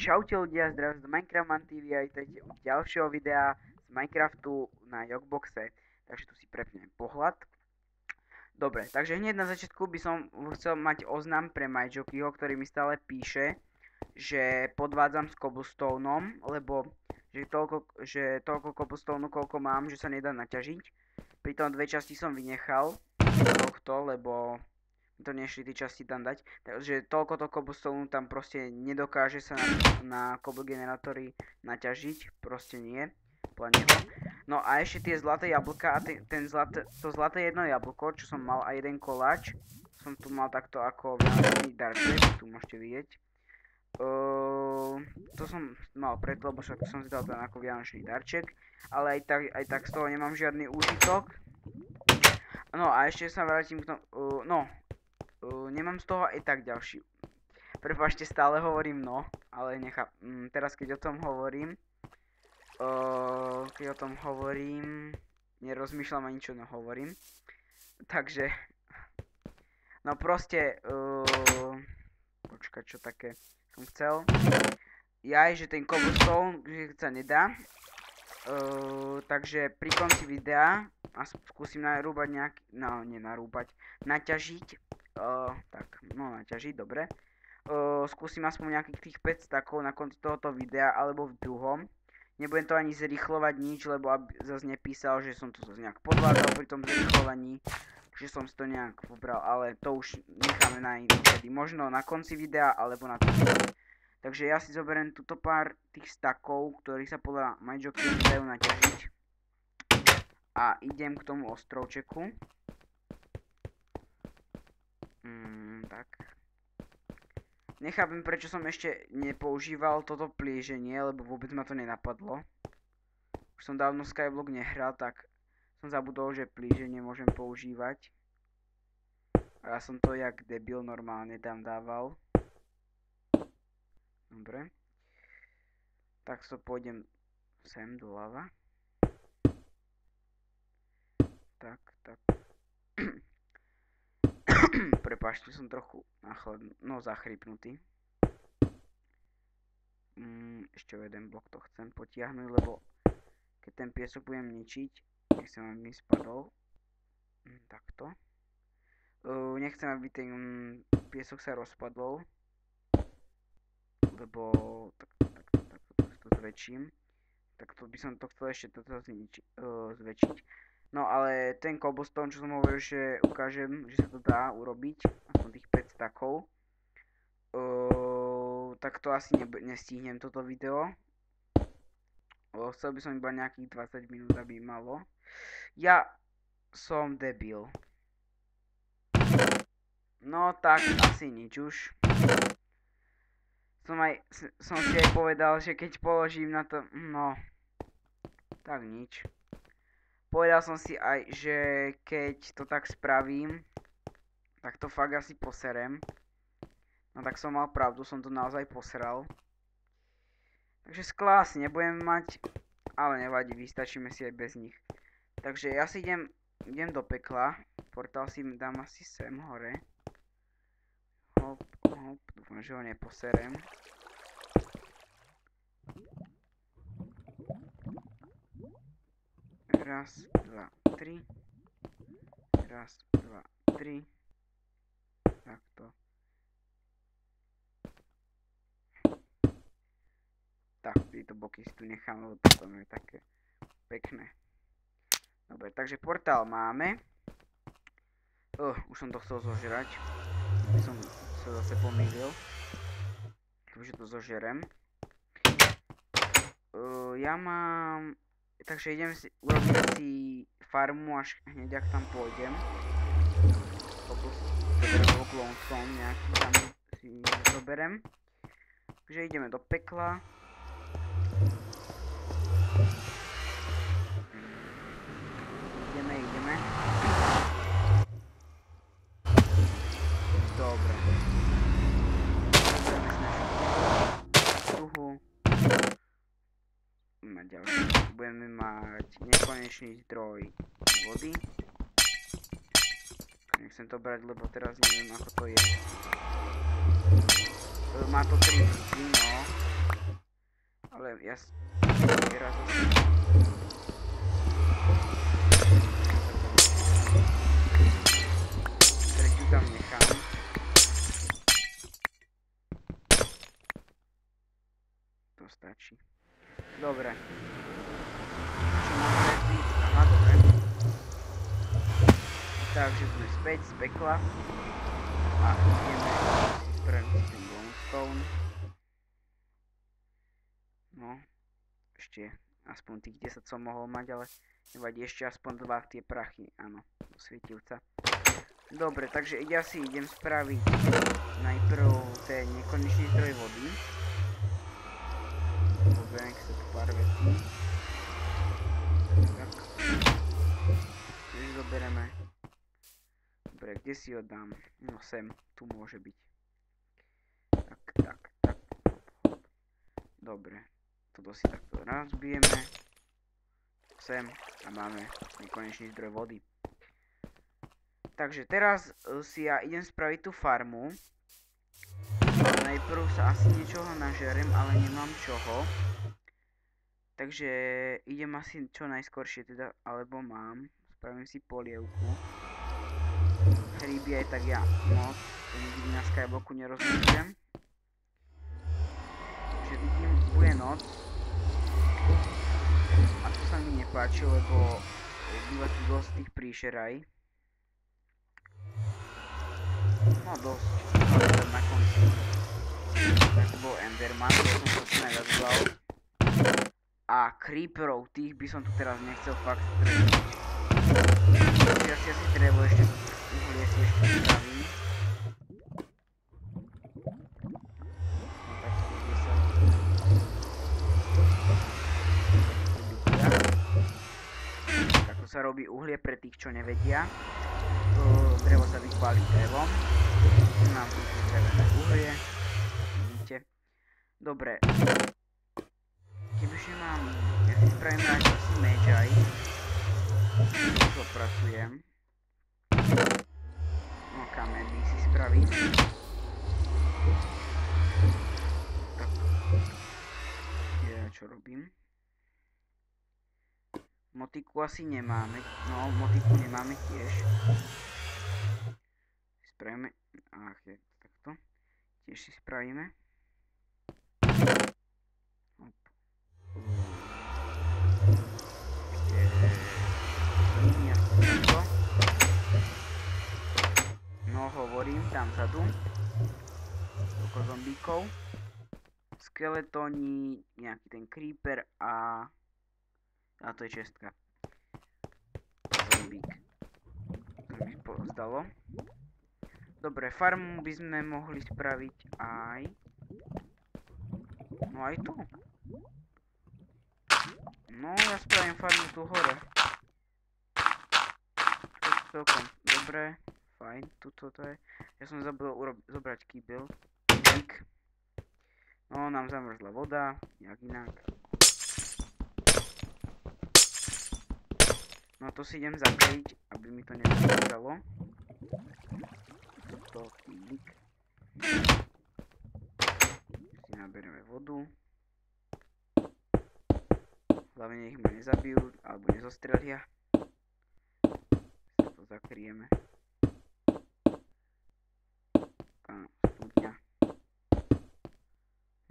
Čaute ľudia, zdravím z Minecraft TV a vítajte u ďalšieho videa z Minecraftu na Jokboxe. Takže tu si prepnem pohľad. Dobre, takže hneď na začiatku by som chcel mať oznam pre MyJockeyho, ktorý mi stále píše, že podvádzam s cobblestoneom, lebo že toľko cobblestoneu, koľko mám, že sa nedá naťažiť. Pritom dve časti som vynechal tohto, lebo to nešli tie časti tam dať, takže toľko to cobblestoneu tam proste nedokáže sa na cobble generátory naťažiť, proste nie, podľa neho. No a ešte tie zlaté jablka a to zlaté jedno jablko, čo som mal a jeden koláč, som tu mal takto ako vianočný darček, tu môžete vidieť. To som mal preto, lebo však som si dal ten ako vianočný darček, ale aj tak z toho nemám žiadny úžitok. No a ešte sa vrátim k tomu, nemám z toho aj tak ďalší. Prepáčte, stále hovorím no, ale teraz keď o tom hovorím, nerozmýšľam ani čo hovorím. Takže, no proste, počkať, čo také som chcel. Že ten cobblestone, že sa nedá. Takže pri konci videa a skúsim narúbať nejaký, naťažiť. Naťažiť, dobre. Skúsim aspoň nejakých tých 5 stakov na konci tohoto videa, alebo v druhom. Nebudem to ani zrýchlovať nič, lebo aby zase nepísal, že som to zase nejak podvádzal pri tom zrýchlovaní. Že som si to nejak pobral, ale to už necháme na inokedy. Možno na konci videa, alebo na konci. Takže ja si zoberiem tuto pár tých stakov, ktorých sa podľa MyJockeyho dajú naťažiť. A idem k tomu ostrovčeku. Tak. Nechápem, prečo som ešte nepoužíval toto plieženie, lebo vôbec ma to nenapadlo. Už som dávno Skyblock nehral, tak som zabudol, že plieženie môžem používať. A ja som to jak debil normálne tam dával. Dobre. Tak to pôjdem sem doľava. Tak. Prepáčte, som trochu zachrypnutý. Ešte jeden blok to chcem potiahnuť, lebo keď ten piesok budem ničiť, nechcem, aby mi spadol. Takto. Nechcem, aby ten piesok sa rozpadol, lebo to zväčším. Takto by som to chcel ešte toto zväčšiť. No ale ten cobblestone, čo som hovoril, že ukážem, že sa to dá urobiť, aspoň tých 5 stakov, tak to asi nestihnem toto video. Chcel by som iba nejakých 20 minút, aby malo. Ja som debil. No tak asi nič už. Som si aj povedal, že keď položím na to, tak nič. Povedal som si aj, že keď to tak spravím, tak to fakt asi poserem. No tak som mal pravdu, som to naozaj posral. Takže sklá asi nebudem mať, ale nevadí, vystačíme si aj bez nich. Takže ja si idem do pekla, portál si dám asi sem hore. Hop, dúfam, že ho neposerem. Raz, dva, tri. Raz, dva, tri. Takto. Tak, tieto boky si tu nechám, lebo toto je také pekné. Dobre, takže portál máme. Už som to chcel zožrať. Som sa zase pomýlil. Takže to zožerem. Takže idem si urobiť farmu až hneď, ak tam pôjdem. Glowstone nejaký tam si zoberem. Takže ideme do pekla. Ideme. Dobre. Budeme mať nekonečný zdroj vody. Nechcem to brať, lebo teraz neviem, ako to je. Má to 3 no. teraz zase... Tretiu tam nechám. To stačí. Dobre. Čo mám predtým? Aha, dobre. Takže sme späť z pekla. A ideme si spraviť ten glowstone. No, ešte aspoň tých 10 som mohol mať, ale nevadí, ešte aspoň 2 tie prachy, áno, do svietivca. Dobre, takže ja si idem spraviť najprv ten nekonečný zdroj vody. Poberiem sa tu pár vecí. Tak. Už zobereme. Dobre, kde si ho dám? No sem, tu môže byť. Tak. Dobre. Toto si takto rozbijeme. Sem a máme nekonečný zdroj vody. Takže teraz si ja idem spraviť tú farmu. Najprv sa asi niečoho nažerem, ale nemám čoho. Takže idem asi čo najskoršie teda, alebo mám. Spravím si polievku. Hríby aj tak ja moc. To nikdy na Skyblocku nerozmýšľam. Takže vidím, bude noc. A to sa mi nepáči, lebo býva tu dosť tých príšeraj. No dosť. No na konci. Tak to bol Enderman, to som sa tu najviac bál. A creeperov, tých by som tu teraz nechcel fakt strediť. Ja si asi drevo ešte, uhlie si ešte spravím. No tak 10. Takto sa robí uhlie pre tých, čo nevedia. Drevo sa vypálí drevom. Mám tu drevené uhlie. Vidíte? Dobre. Kebyže mám... Ja si spravím aj asi meč aj. Už opracujem. No kamenný si spravím. Tak. Ja čo robím? Motiku asi nemáme. No, motiku nemáme tiež. Spravíme... Ach, je takto. Tiež si spravíme. No hovorím, tam sa tu. Toľko zombíkov. Skeletóni, nejaký ten creeper a to je čestka. Zombík. To mi zdalo. Dobre, farmu by sme mohli spraviť aj... No aj tu. No, ja spravím farmu tu hore. To je celkom dobré. Fajn, tuto to je. Ja som zabudol zobrať kýbel. No, nám zamrzla voda, jak inak. No to si idem zakryť, aby mi to nezamrzalo. Toto kýbik. Si naberieme vodu. Hlavne nech ma nezabijú, alebo nezostrelia. To zakryjeme. Studňa.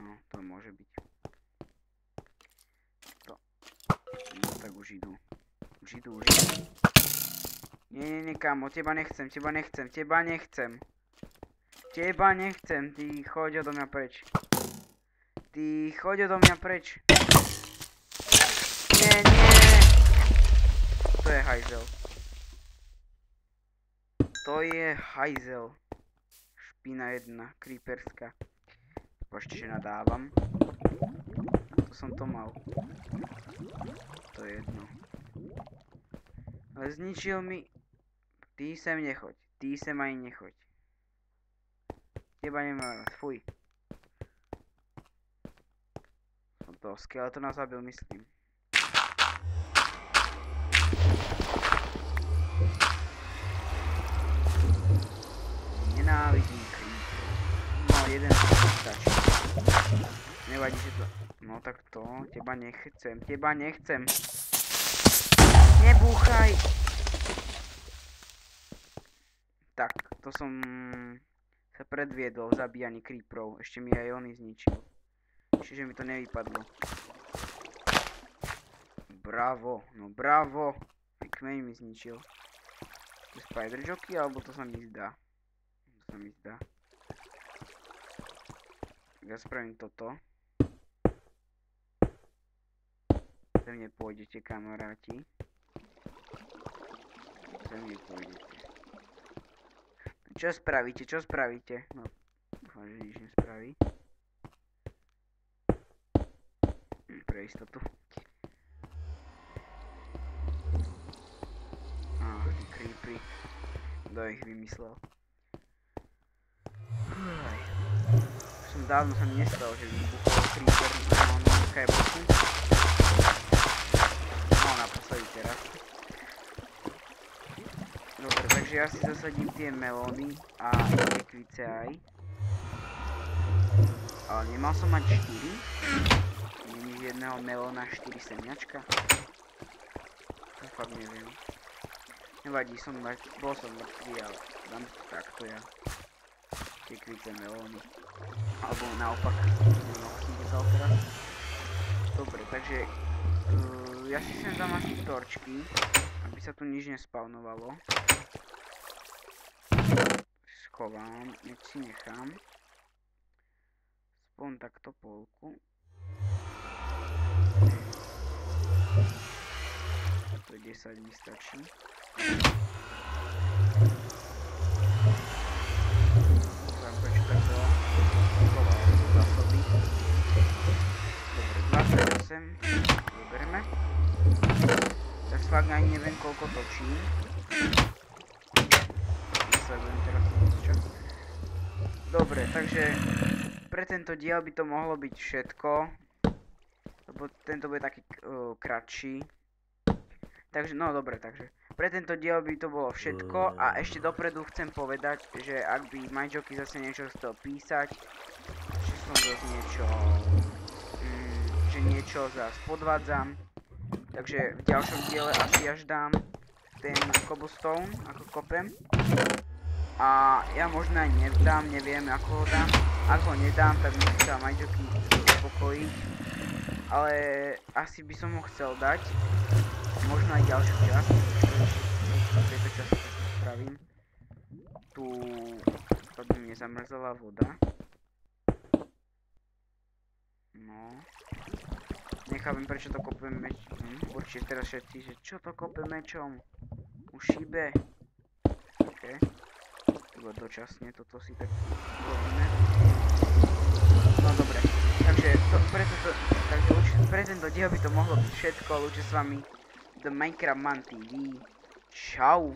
No, to môže byť. To. No, tak už idú. Už idú. Nie, kámo, teba nechcem. Ty choď odo mňa preč. Nie. To je hajzel. Špina jedna, creeperská. Počte, že nadávam. To som to mal. To je jedno. Ale zničil mi... Ty sem nechoď. Ty sem aj nechoď. Teba nemám rád, fuj. Som toho skeletona zabil, myslím. Nenávidím creeper. No, jeden stačí. Nevadí, že to No tak to, teba nechcem. Nebúchaj! Tak, to som sa predviedol v zabíjaní creeperov. Ešte mi aj ony zničil. Čiže mi to nevypadlo. Bravo, no bravo. Kmeň mi zničil. To je spider jockey, alebo to sa mi zdá? To sa mi zdá. Ja spravím toto. Ze mne pôjdete, kamaráti. Ze mne pôjdete. Čo spravíte? No, dúfam, že nič nespraví. Pre istotu. Tí creepy. Kto ich vymyslel? Dávno sa mi nestalo, že vybuchol creeper na skyboxu. No, naposledy teraz. Dobre, takže ja si zasadím tie melóny a tie kvice aj. Ale nemal som mať 4? Není z jedného melóna 4 semiačka? To fakt neviem. Nevadí, bol som mŕtvý, ale dám to takto ja. Tie kvice melóny. Alebo naopak. Teraz. Dobre, takže ja si sem dám asi torčky, aby sa tu nič nespawnovalo. Schovám, nič si nechám. Aspoň takto polku. To 10 mi stačí. Dám prečo tak veľa. Zásoby. Dobre, 28. Vybereme. Tak fakt ani neviem koľko točím. Nesledujem teraz čas. Dobre, takže pre tento diel by to mohlo byť všetko. Lebo tento bude taký kratší. Takže, no dobre, takže pre tento diel by to bolo všetko a ešte dopredu chcem povedať, že ak by MyJockey zase niečo chcel písať, že som zase niečo zase podvádzam, takže v ďalšom diele asi až dám ten cobblestone, ako kopem. A ja možno aj nevdám, neviem ako ho dám. Ak ho nedám, tak musí sa MyJockey uspokojiť. Ale asi by som ho chcel dať. Možno aj ďalšiu časť. V tejto časti to spravím. Tu by mi zamrzala voda. No. Nechápem prečo to kopem mečom. Určite teraz všetci, že čo to kopem mečom? Už šíbe. OK. Iba dočasne toto si tak robíme. No dobre. Takže pre tento diel by to mohlo byť všetko. Lúčim s vami The Minecraft Man TV. Čau.